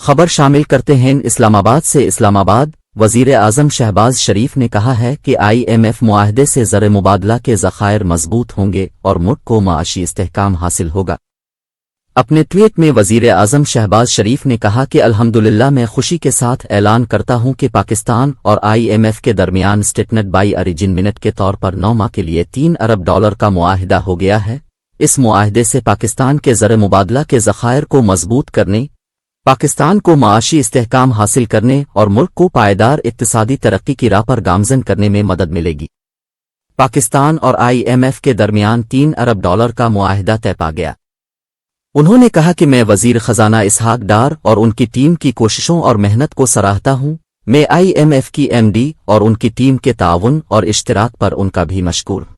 خبر شامل کرتے ہیں اسلام آباد سے۔ اسلام آباد وزیر اعظم شہباز شریف نے کہا ہے کہ IMF معاہدے سے زر مبادلہ کے ذخائر مضبوط ہوں گے اور ملک کو معاشی استحکام حاصل ہوگا۔ اپنے ٹویٹ میں وزیر اعظم شہباز شریف نے کہا کہ الحمدللہ میں خوشی کے ساتھ اعلان کرتا ہوں کہ پاکستان اور IMF کے درمیان اسٹیٹمنٹ بائی اوریجن منٹ کے طور پر 9 ماہ کے لیے $3 ارب کا معاہدہ ہو گیا ہے۔ اس معاہدے سے پاکستان کے زر مبادلہ کے ذخائر کو مضبوط کرنے، پاکستان کو معاشی استحکام حاصل کرنے اور ملک کو پائیدار اقتصادی ترقی کی راہ پر گامزن کرنے میں مدد ملے گی۔ پاکستان اور IMF کے درمیان $3 ارب کا معاہدہ طے پا گیا۔ انہوں نے کہا کہ میں وزیر خزانہ اسحاق ڈار اور ان کی ٹیم کی کوششوں اور محنت کو سراہتا ہوں۔ میں IMF کی MD اور ان کی ٹیم کے تعاون اور اشتراک پر ان کا بھی مشکور ہوں۔